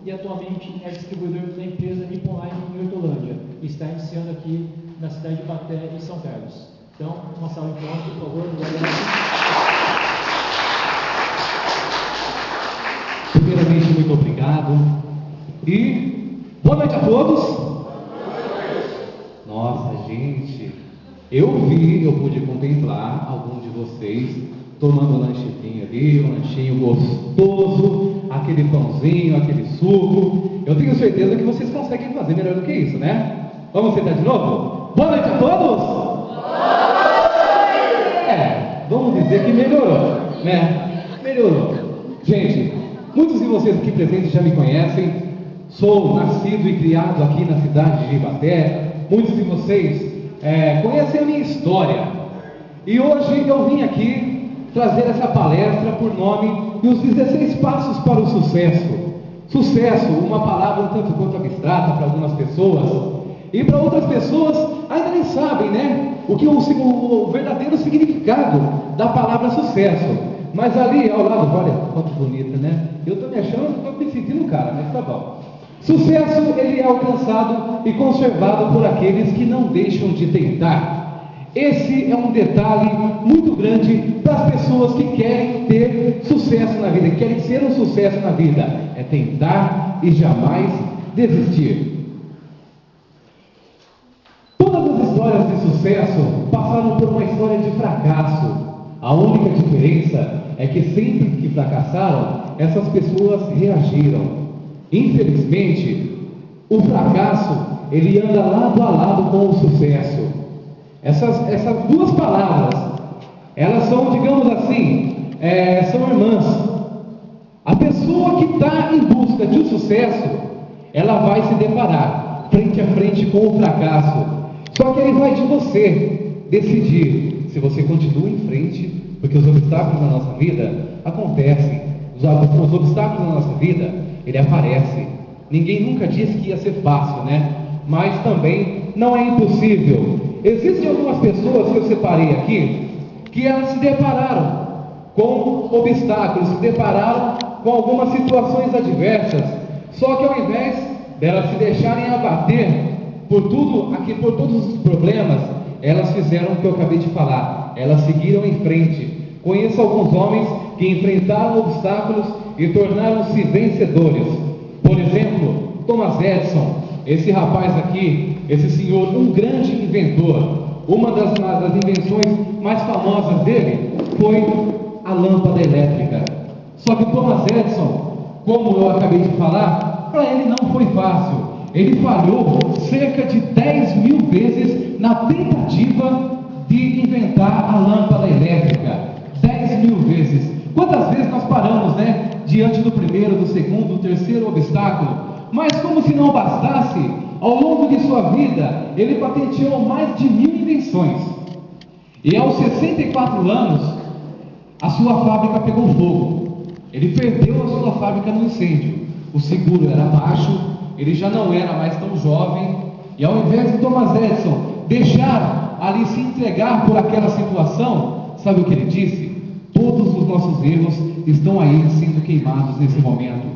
e atualmente é distribuidor da empresa Nippon Line em Hortolândia. Está iniciando aqui na cidade de Ibaté, em São Carlos. Então, uma salva de palmas, por favor. Primeiramente, muito obrigado. E boa noite a todos. Nossa, gente, eu pude contemplar alguns de vocês tomando um lanchinho ali, um lanchinho gostoso, aquele pãozinho, aquele suco. Eu tenho certeza que vocês conseguem fazer melhor do que isso, né? Vamos sentar de novo? Boa noite a todos! Vamos dizer que melhorou, né? Melhorou. Gente, muitos de vocês aqui presentes já me conhecem. Sou nascido e criado aqui na cidade de Ibaté. Muitos de vocês conhecem a minha história. E hoje eu vim aqui trazer essa palestra por nome de Os 16 Passos para o Sucesso. Sucesso, uma palavra um tanto quanto abstrata para algumas pessoas, e para outras pessoas ainda nem sabem, né, o verdadeiro significado da palavra sucesso. Mas ali ao lado, olha, foto bonita, né? Eu estou me achando, estou me sentindo cara, mas tá bom. Sucesso, ele é alcançado e conservado por aqueles que não deixam de tentar. Esse é um detalhe muito grande para as pessoas que querem ter sucesso na vida, que querem ser um sucesso na vida. É tentar e jamais desistir. Todas as histórias de sucesso passaram por uma história de fracasso. A única diferença é que sempre que fracassaram, essas pessoas reagiram. Infelizmente, o fracasso, ele anda lado a lado com o sucesso. Essas duas palavras, elas são, digamos assim, são irmãs. A pessoa que está em busca de um sucesso, ela vai se deparar frente a frente com o fracasso. Só que ele vai de você decidir se você continua em frente, porque os obstáculos na nossa vida acontecem. Os obstáculos na nossa vida, ele aparece. Ninguém nunca disse que ia ser fácil, né? Mas também não é impossível. Existem algumas pessoas que eu separei aqui, que elas se depararam com obstáculos, se depararam com algumas situações adversas, só que ao invés delas se deixarem abater por todos os problemas, elas fizeram o que eu acabei de falar, elas seguiram em frente. Conheço alguns homens que enfrentaram obstáculos e tornaram-se vencedores. Por exemplo, Thomas Edison, esse rapaz aqui, esse senhor, um grande inventor. Uma das invenções mais famosas dele foi a lâmpada elétrica. Só que Thomas Edison, como eu acabei de falar, para ele não foi fácil. Ele falhou cerca de 10.000 vezes na tentativa de inventar a lâmpada elétrica. 10.000 vezes. Quantas vezes nós paramos, né? Diante do primeiro, do segundo, do terceiro obstáculo. Mas como se não bastasse, ao longo de sua vida, ele patenteou mais de 1.000 invenções. E aos 64 anos, a sua fábrica pegou fogo. Ele perdeu a sua fábrica no incêndio. O seguro era baixo, ele já não era mais tão jovem. E ao invés de Thomas Edison deixar ali se entregar por aquela situação, sabe o que ele disse? Todos os nossos erros estão aí sendo queimados nesse momento.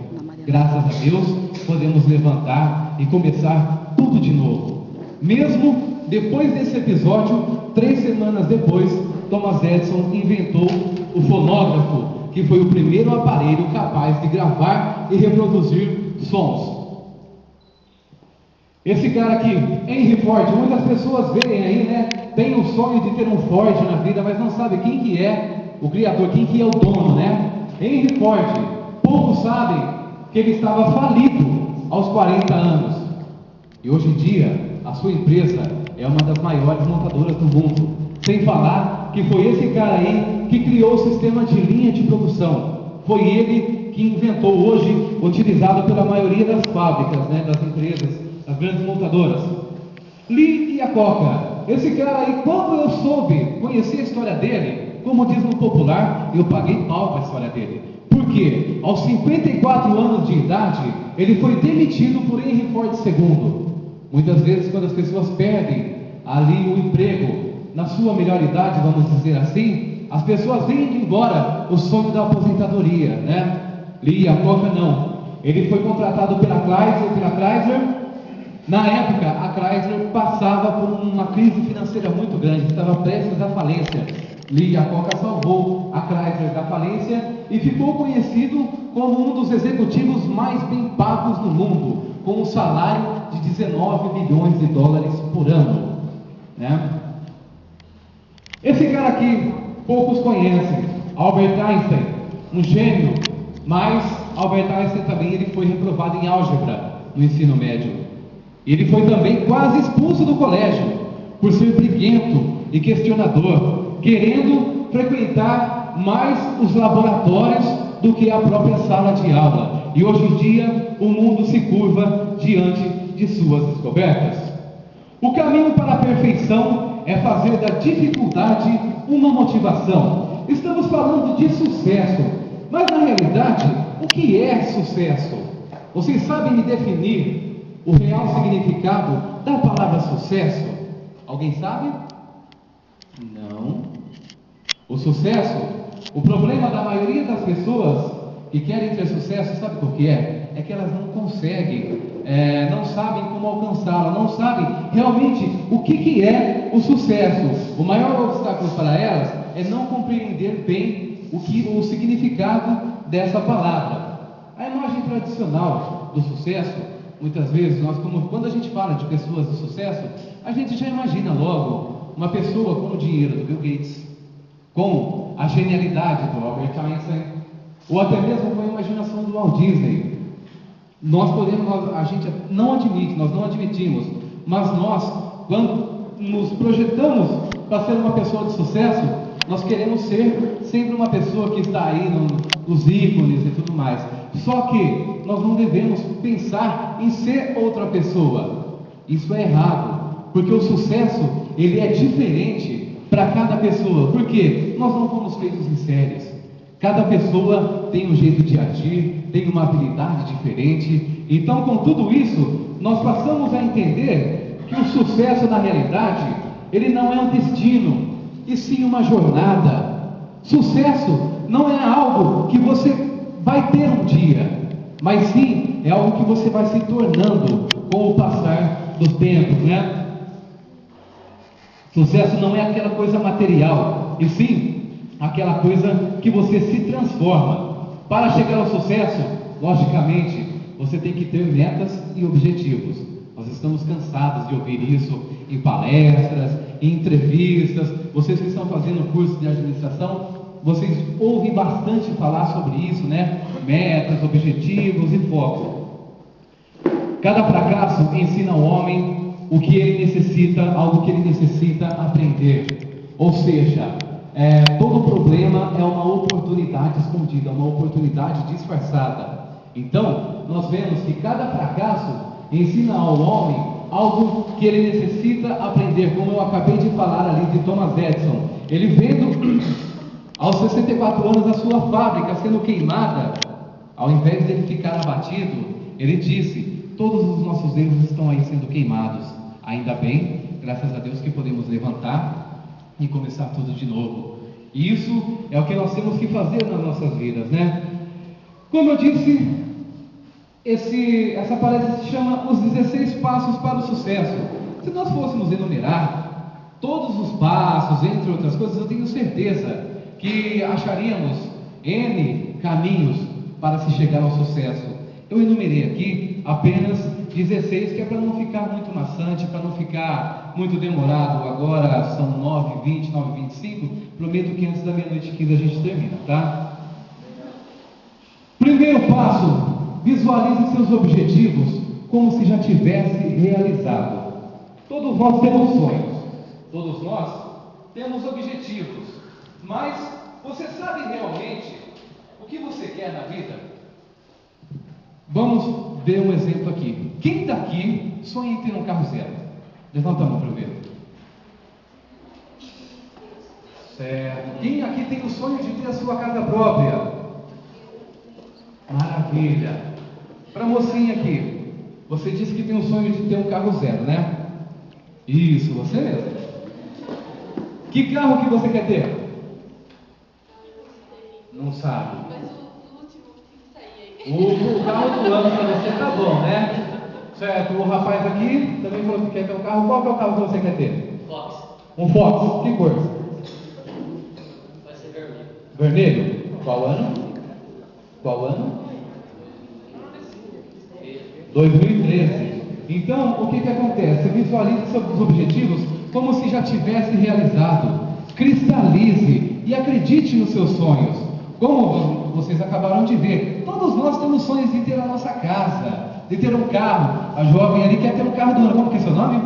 Graças a Deus, podemos levantar e começar tudo de novo. Mesmo depois desse episódio, 3 semanas depois, Thomas Edison inventou o fonógrafo, que foi o primeiro aparelho capaz de gravar e reproduzir sons. Esse cara aqui, Henry Ford, muitas pessoas veem aí, né? Tem o sonho de ter um Ford na vida, mas não sabe quem que é o criador, quem que é o dono, né? Henry Ford, poucos sabem que ele estava falido aos 40 anos. E hoje em dia, a sua empresa é uma das maiores montadoras do mundo. Sem falar que foi esse cara aí que criou o sistema de linha de produção. Foi ele que inventou hoje, utilizado pela maioria das fábricas, né, das empresas, das grandes montadoras. Lee Iacocca. Esse cara aí, quando eu conheci a história dele, como diz no popular, eu paguei pau para a história dele. Por quê? Aos 54 anos de idade, ele foi demitido por Henry Ford II. Muitas vezes, quando as pessoas perdem ali o emprego, na sua melhor idade, vamos dizer assim, as pessoas vêm embora o sonho da aposentadoria, né? Lee Iacocca não. Ele foi contratado pela Chrysler. Na época, a Chrysler passava por uma crise financeira muito grande, estava prestes à falência. Lee Iacocca salvou a Chrysler da falência e ficou conhecido como um dos executivos mais bem pagos no mundo, com um salário de 19 milhões de dólares por ano, né? Esse cara aqui, poucos conhecem, Albert Einstein, um gênio, mas Albert Einstein também ele foi reprovado em álgebra no ensino médio. Ele foi também quase expulso do colégio por ser briguento e questionador, querendo frequentar mais os laboratórios do que a própria sala de aula. E hoje em dia o mundo se curva diante de suas descobertas. O caminho para a perfeição é fazer da dificuldade uma motivação. Estamos falando de sucesso, mas na realidade, o que é sucesso? Vocês sabem me definir o real significado da palavra sucesso? Alguém sabe? Não. O sucesso, o problema da maioria das pessoas que querem ter sucesso, sabe por que é? É que elas não conseguem, não sabem como alcançá-la, não sabem realmente o que é o sucesso. O maior obstáculo para elas é não compreender bem o significado dessa palavra. A imagem tradicional do sucesso, muitas vezes, quando a gente fala de pessoas de sucesso, a gente já imagina logo uma pessoa com o dinheiro do Bill Gates, com a genialidade do Albert Einstein, ou até mesmo com a imaginação do Walt Disney. A gente não admite, nós não admitimos, mas nós, quando nos projetamos para ser uma pessoa de sucesso, nós queremos ser sempre uma pessoa que está aí nos ícones e tudo mais. Só que nós não devemos pensar em ser outra pessoa. Isso é errado, porque o sucesso ele é diferente para cada pessoa. Por quê? Nós não fomos feitos em séries. Cada pessoa tem um jeito de agir, tem uma habilidade diferente. Então, com tudo isso, nós passamos a entender que o sucesso, na realidade, ele não é um destino, e sim uma jornada. Sucesso não é algo que você vai ter um dia, mas sim é algo que você vai se tornando com o passar do tempo, né? Sucesso não é aquela coisa material, e sim aquela coisa que você se transforma. Para chegar ao sucesso, logicamente, você tem que ter metas e objetivos. Nós estamos cansados de ouvir isso em palestras, em entrevistas. Vocês que estão fazendo curso de administração, vocês ouvem bastante falar sobre isso, né? Metas, objetivos e foco. Cada fracasso ensina ao homem o que ele necessita, algo que ele necessita aprender. Ou seja, todo problema é uma oportunidade escondida, uma oportunidade disfarçada. Então, nós vemos que cada fracasso ensina ao homem algo que ele necessita aprender, como eu acabei de falar ali de Thomas Edison. Ele vendo aos 64 anos a sua fábrica sendo queimada, ao invés de ele ficar abatido, ele disse: todos os nossos erros estão aí sendo queimados. Ainda bem, graças a Deus, que podemos levantar e começar tudo de novo. E isso é o que nós temos que fazer nas nossas vidas, né? Como eu disse, essa palestra se chama Os 16 Passos para o Sucesso. Se nós fôssemos enumerar todos os passos, entre outras coisas, eu tenho certeza que acharíamos N caminhos para se chegar ao sucesso. Eu enumerei aqui apenas 16, que é para não ficar muito maçante, para não ficar muito demorado. Agora são 9h20, 9h25. Prometo que antes da meia-noite 15 a gente termina, tá? Primeiro passo: visualize seus objetivos como se já tivesse realizado. Todos nós temos sonhos, todos nós temos objetivos, mas você sabe realmente o que você quer na vida? Vamos ver um exemplo aqui. Quem daqui sonha em ter um carro zero? Levanta a mão para eu ver. Certo. Quem aqui tem o sonho de ter a sua casa própria? Maravilha. Para a mocinha aqui, você disse que tem o sonho de ter um carro zero, né? Isso, você mesmo. Que carro que você quer ter? Não sabe. Mas o último que saiu aí. O carro do ano para você tá bom, né? Certo, o rapaz aqui também falou que quer ter um carro. Qual que é o carro que você quer ter? Fox. Um Fox, que cor? Vai ser vermelho. Vermelho? Qual ano? Qual ano? 2013. Então, o que que acontece? Visualize seus objetivos como se já tivesse realizado. Cristalize e acredite nos seus sonhos. Como vocês acabaram de ver, todos nós temos sonhos de ter a nossa casa, de ter um carro. A jovem ali quer ter um carro do ano. Como que é seu nome?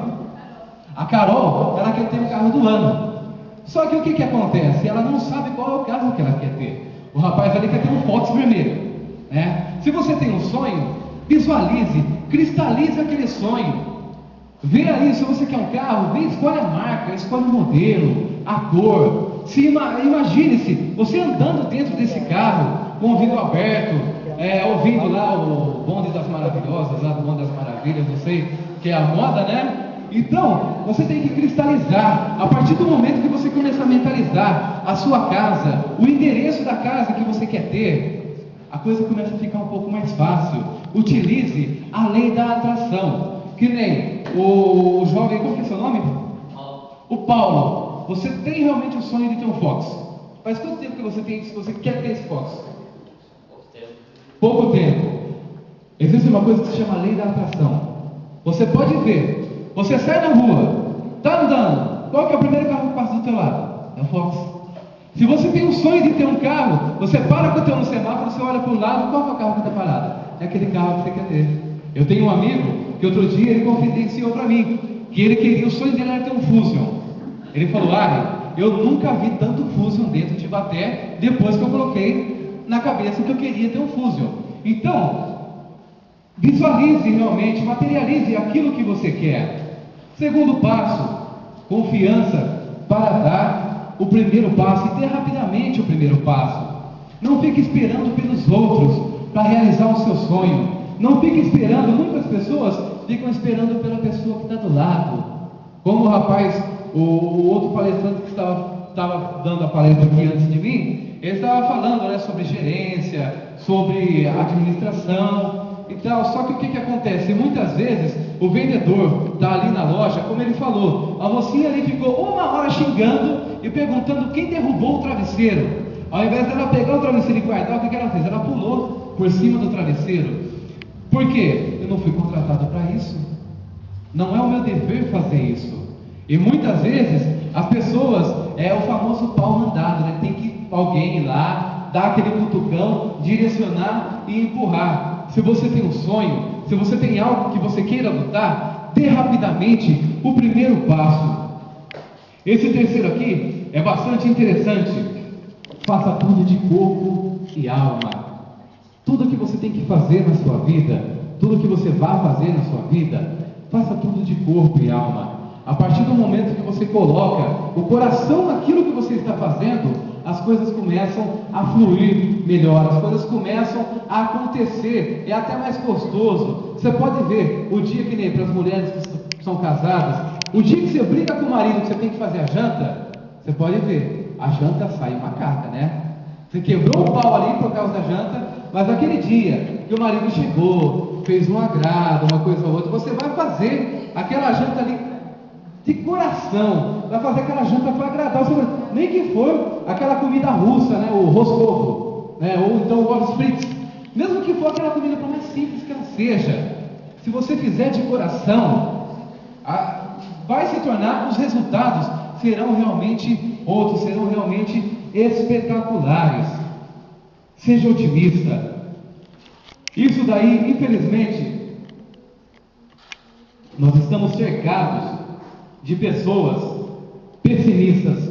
A Carol, ela quer ter um carro do ano. Só que o que que acontece? Ela não sabe qual é o carro que ela quer ter. O rapaz ali quer ter um Fox vermelho, né? Se você tem um sonho, visualize, cristalize aquele sonho. Vê aí, se você quer um carro, vê, escolhe a marca, escolhe o modelo, a cor. Imagine-se, você andando dentro desse carro, com o vidro aberto, ouvindo lá o Bonde das Maravilhosas, lá do Bonde das Maravilhas, não sei, que é a moda, né? Então, você tem que cristalizar. A partir do momento que você começar a mentalizar a sua casa, o endereço da casa que você quer ter, a coisa começa a ficar um pouco mais fácil. Utilize a lei da atração. Que nem o jovem, qual que é seu nome? O Paulo. Você tem realmente o sonho de ter um Fox? Faz quanto tempo que você quer ter esse Fox? Pouco tempo. Pouco tempo. Existe uma coisa que se chama lei da atração. Você pode ver, você sai na rua, está andando, qual que é o primeiro carro que passa do teu lado? É o Fox. Se você tem um sonho de ter um carro, você para com o teu no semáforo, você olha para o lado, qual que é o carro que está parado? É aquele carro que você quer ter. Eu tenho um amigo que outro dia ele confidenciou para mim que ele queria, o sonho dele era ter um Fusion. Ele falou: Ari, eu nunca vi tanto Fusion dentro de Ibaté depois que eu coloquei na cabeça que eu queria ter um Fusion. Então, visualize realmente, materialize aquilo que você quer. Segundo passo, confiança para dar o primeiro passo e ter rapidamente o primeiro passo. Não fique esperando pelos outros para realizar o seu sonho. Não fique esperando, muitas pessoas ficam esperando pela pessoa que está do lado. Como o rapaz, o outro palestrante que estava dando a palestra aqui antes de mim, ele estava falando, né, sobre gerência, sobre administração e tal. Só que o que que acontece? Muitas vezes o vendedor está ali na loja, como ele falou, a mocinha ali ficou uma hora xingando e perguntando quem derrubou o travesseiro. Ao invés dela pegar o travesseiro e guardar, o que que ela fez? Ela pulou por cima do travesseiro. Por quê? Eu não fui contratado para isso. Não é o meu dever fazer isso. E muitas vezes as pessoas, é o famoso pau mandado, né? Tem que alguém ir lá, dar aquele cutucão, direcionar e empurrar. Se você tem um sonho, se você tem algo que você queira lutar, dê rapidamente o primeiro passo. Esse terceiro aqui é bastante interessante. Faça tudo de corpo e alma. Tudo que você tem que fazer na sua vida, tudo que você vai fazer na sua vida, faça tudo de corpo e alma. A partir do momento que você coloca o coração naquilo que você está fazendo, as coisas começam a fluir melhor, as coisas começam a acontecer, é até mais gostoso. Você pode ver, o dia que nem para as mulheres que são casadas, o dia que você briga com o marido, que você tem que fazer a janta, você pode ver, a janta sai uma carga, né? Você quebrou o pau ali por causa da janta, mas aquele dia que o marido chegou, fez um agrado, uma coisa ou outra, você vai fazer aquela janta ali de coração, vai fazer aquela janta para agradar o seu marido, nem que for aquela comida russa, né, o roscovo, né, ou então o ovos fritos, mesmo que for aquela comida por mais simples que ela seja, se você fizer de coração, vai se tornar, os resultados serão realmente outros, serão realmente espetaculares. Seja otimista. Isso daí, infelizmente, nós estamos cercados de pessoas pessimistas,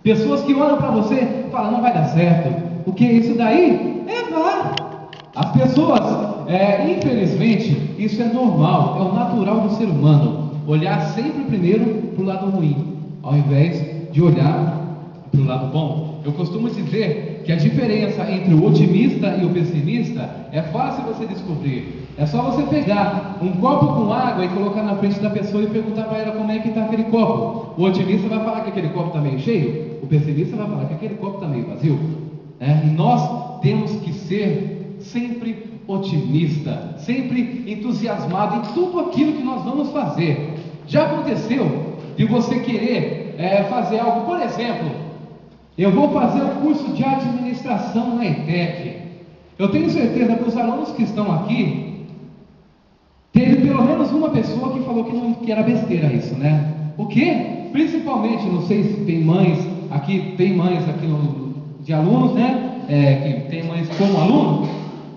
pessoas que olham para você e falam: não vai dar certo. O que é isso daí? Vá. As pessoas, infelizmente, isso é normal, é o natural do ser humano, olhar sempre primeiro para o lado ruim, ao invés de olhar para o lado bom. Eu costumo dizer que a diferença entre o otimista e o pessimista é fácil você descobrir. É só você pegar um copo com água e colocar na frente da pessoa e perguntar para ela como é que está aquele copo. O otimista vai falar que aquele copo está meio cheio, o pessimista vai falar que aquele copo está meio vazio. E nós temos que ser sempre otimista, sempre entusiasmado em tudo aquilo que nós vamos fazer. Já aconteceu de você querer fazer algo, por exemplo, eu vou fazer o curso de administração na ETEC. Eu tenho certeza que os alunos que estão aqui, teve pelo menos uma pessoa que falou que era besteira isso, né? O quê? Principalmente, não sei se tem mães aqui de alunos, né? Que tem mães como aluno.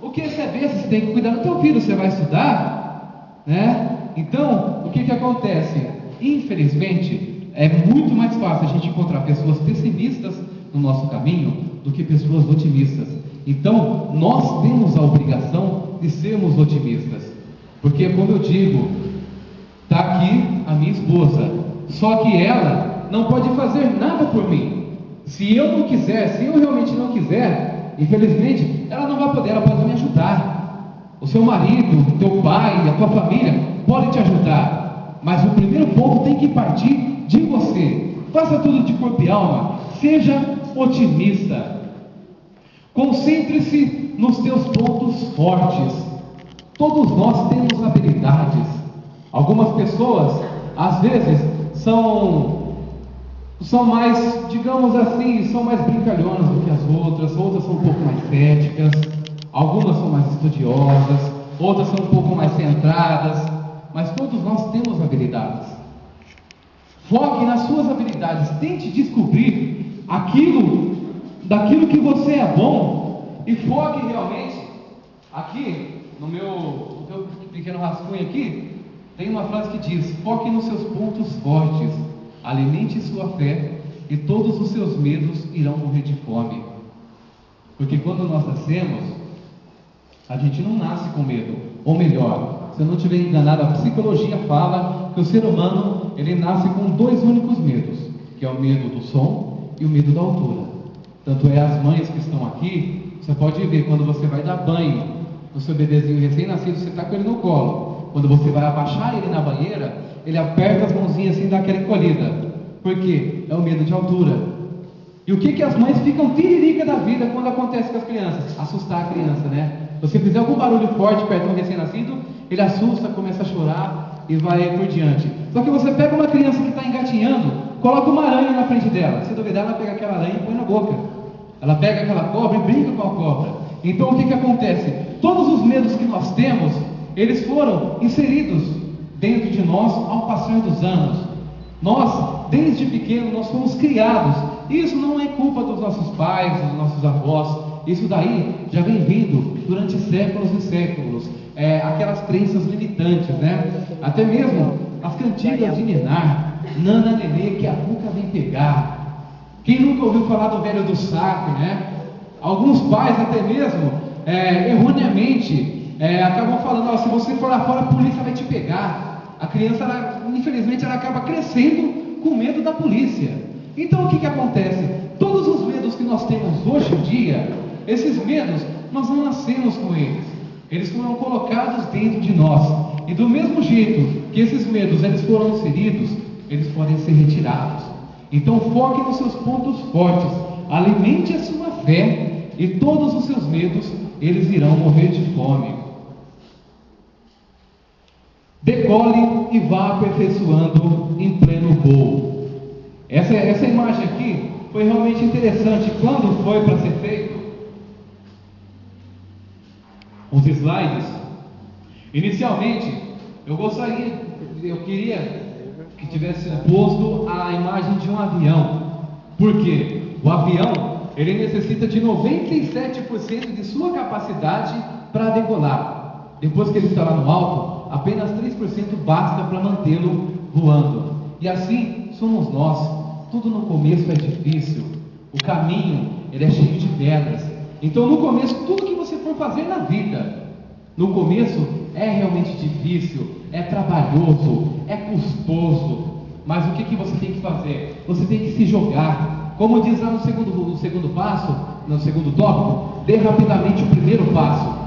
O que você vê, você tem que cuidar do teu filho, você vai estudar, né? Então, o que acontece? Infelizmente, é muito mais fácil a gente encontrar pessoas pessimistas no nosso caminho do que pessoas otimistas. Então, nós temos a obrigação de sermos otimistas, porque, como eu digo, está aqui a minha esposa, só que ela não pode fazer nada por mim. Se eu não quiser, se eu realmente não quiser, infelizmente, ela não vai poder, ela pode me ajudar. O seu marido, o teu pai, a tua família pode te ajudar, mas o primeiro ponto tem que partir de você. Faça tudo de corpo e alma, seja otimista. Concentre-se nos teus pontos fortes. Todos nós temos habilidades. Algumas pessoas, às vezes, são mais, digamos assim, são mais brincalhonas do que as outras são um pouco mais céticas, algumas são mais estudiosas, outras são um pouco mais centradas, mas todos nós temos habilidades. Foque nas suas habilidades, tente descobrir daquilo que você é bom, e foque realmente. Aqui no meu pequeno rascunho aqui tem uma frase que diz: foque nos seus pontos fortes, alimente sua fé, e todos os seus medos irão morrer de fome. Porque quando nós nascemos, a gente não nasce com medo, ou melhor, se eu não estiver enganado, a psicologia fala que o ser humano, ele nasce com dois únicos medos, que é o medo do som e o medo da altura. Tanto é, as mães que estão aqui, você pode ver, quando você vai dar banho no seu bebezinho recém-nascido, você está com ele no colo. Quando você vai abaixar ele na banheira, ele aperta as mãozinhas assim e dá aquela encolhida. Por quê? É o medo de altura. E o que as mães ficam tiririca da vida quando acontece com as crianças? Assustar a criança, né? Se você fizer algum barulho forte perto de um recém-nascido, ele assusta, começa a chorar e vai por diante. Só que você pega uma criança que está engatinhando, coloca uma aranha na frente dela. Se duvidar, ela pega aquela aranha e põe na boca. Ela pega aquela cobra e brinca com a cobra. Então o que acontece? Todos os medos que nós temos, eles foram inseridos dentro de nós ao passar dos anos. Nós, desde pequeno, nós fomos criados. Isso não é culpa dos nossos pais, dos nossos avós. Isso daí já vem vindo durante séculos e séculos. Aquelas crenças limitantes, né? Até mesmo as cantigas de ninar, nana nenê, que a cuca vem pegar. Quem nunca ouviu falar do velho do saco, né? Alguns pais até mesmo, erroneamente, acabam falando: se você for lá fora, a polícia vai te pegar. A criança, infelizmente, ela acaba crescendo com medo da polícia. Então o que acontece? Todos os medos que nós temos hoje em dia, esses medos, nós não nascemos com eles. Eles foram colocados dentro de nós. E do mesmo jeito que esses medos eles foram inseridos, eles podem ser retirados. Então foque nos seus pontos fortes, alimente a sua fé, e todos os seus medos, eles irão morrer de fome. Decole e vá aperfeiçoando em pleno voo. Essa imagem aqui foi realmente interessante. Quando foi para ser feito os slides, inicialmente eu queria que tivesse posto a imagem de um avião. Por quê? O avião, ele necessita de 97% de sua capacidade para decolar. Depois que ele está lá no alto, apenas 3% basta para mantê-lo voando. E assim somos nós. Tudo no começo é difícil. O caminho, ele é cheio de pedras. Então no começo, tudo que você for fazer na vida, no começo é realmente difícil, é trabalhoso, é custoso. Mas o que você tem que fazer? Você tem que se jogar. Como diz lá no segundo passo, no segundo tópico, dê rapidamente o primeiro passo.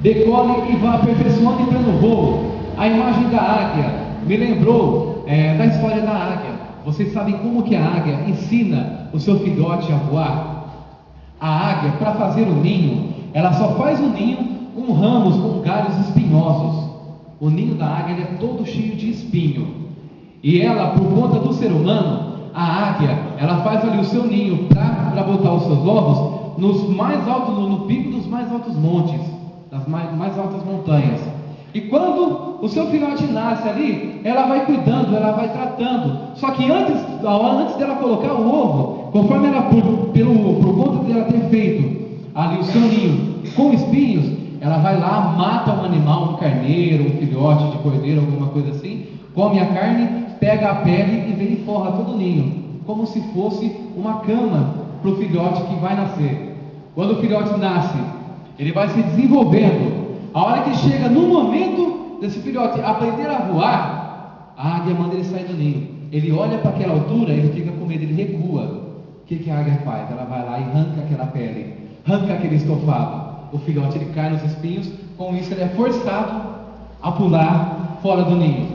Decole e vá aperfeiçoando em pleno voo. A imagem da águia me lembrou da história da águia. Vocês sabem como que a águia ensina o seu filhote a voar? A águia, para fazer o ninho, ela só faz o ninho com ramos, com galhos espinhosos. O ninho da águia ele é todo cheio de espinho. E ela, por conta do ser humano, a águia, ela faz ali o seu ninho para botar os seus ovos nos mais altos, no pico dos mais altos montes, das mais altas montanhas. E quando o seu filhote nasce ali, ela vai cuidando, ela vai tratando. Só que antes dela colocar o ovo, conforme ela, por conta de ela ter feito ali o seu ninho com espinhos, ela vai lá, mata um animal, um carneiro, um filhote de cordeiro, alguma coisa assim, come a carne, pega a pele e vem e forra todo o ninho, como se fosse uma cama para o filhote que vai nascer. Quando o filhote nasce, ele vai se desenvolvendo. A hora que chega no momento desse filhote aprender a voar, a águia manda ele sair do ninho. Ele olha para aquela altura, ele fica com medo, ele recua. O que a águia faz? Ela vai lá e arranca aquela pele, arranca aquele estofado. O filhote ele cai nos espinhos, com isso ele é forçado a pular fora do ninho.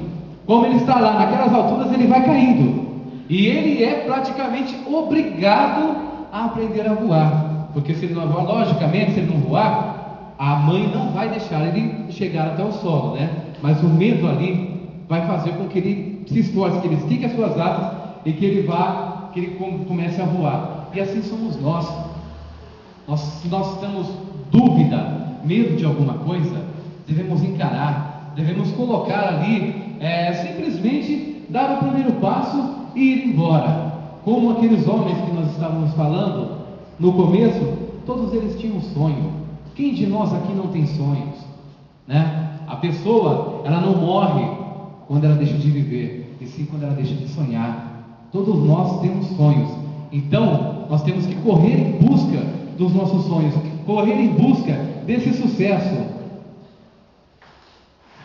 Como ele está lá naquelas alturas, ele vai caindo. E ele é praticamente obrigado a aprender a voar. Porque se ele não voar, logicamente, se ele não voar, a mãe não vai deixar ele chegar até o solo, né? Mas o medo ali vai fazer com que ele se esforce, que ele estique as suas asas e que ele comece a voar. E assim somos nós. Se nós temos dúvida, medo de alguma coisa, devemos encarar, devemos colocar ali, simplesmente dar o primeiro passo e ir embora. Como aqueles homens que nós estávamos falando no começo, todos eles tinham um sonho. Quem de nós aqui não tem sonhos, né? A pessoa, ela não morre quando ela deixa de viver, e sim quando ela deixa de sonhar. Todos nós temos sonhos. Então, nós temos que correr em busca dos nossos sonhos, correr em busca desse sucesso.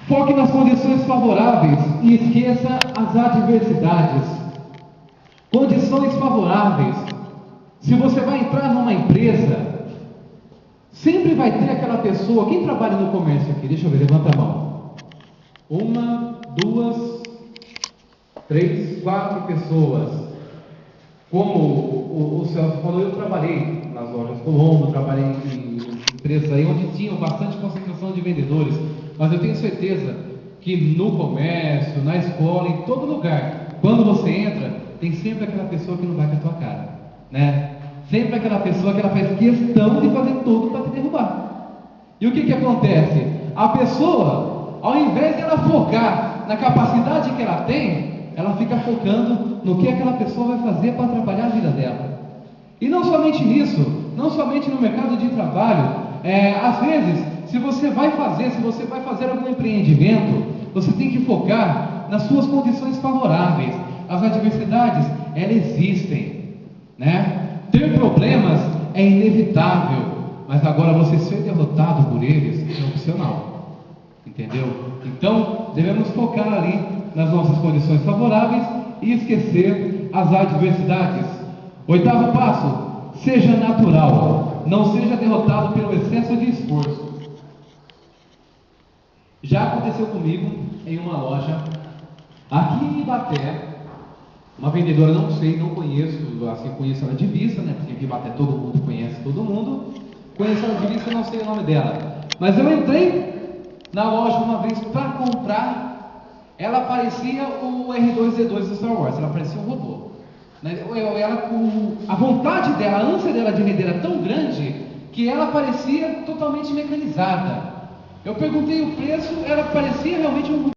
Foque nas condições favoráveis e esqueça as adversidades. Condições favoráveis. Se você vai entrar numa empresa, sempre vai ter aquela pessoa. Quem trabalha no comércio aqui? Deixa eu ver, levanta a mão. 1, 2, 3, 4 pessoas. Como o Celso falou, eu trabalhei nas lojas Colombo, trabalhei em empresas aí onde tinham bastante concentração de vendedores, mas eu tenho certeza que no comércio, na escola, em todo lugar, quando você entra, tem sempre aquela pessoa que não vai com a tua cara, né? Sempre aquela pessoa que ela faz questão de fazer tudo para te derrubar. E o que acontece? A pessoa, ao invés de ela focar na capacidade que ela tem, ela fica focando no que aquela pessoa vai fazer para atrapalhar a vida dela. E não somente nisso, não somente no mercado de trabalho, às vezes, se você vai fazer algum empreendimento, você tem que focar nas suas condições favoráveis. As adversidades, elas existem, né? Ter problemas é inevitável, mas agora você ser derrotado por eles é opcional, entendeu? Então, devemos focar ali nas nossas condições favoráveis e esquecer as adversidades. 8º passo: seja natural, não seja derrotado pelo excesso de esforço. Já aconteceu comigo em uma loja aqui em Ibaté. Uma vendedora, não conheço, assim, conheço ela de vista, né? Porque aqui em Ibaté todo mundo conhece todo mundo. Conheço ela de vista, não sei o nome dela. Mas eu entrei na loja uma vez para comprar. Ela parecia o R2-D2 do Star Wars, ela parecia um robô. A vontade dela, a ânsia dela de vender era tão grande que ela parecia totalmente mecanizada. Eu perguntei o preço, ela parecia realmente um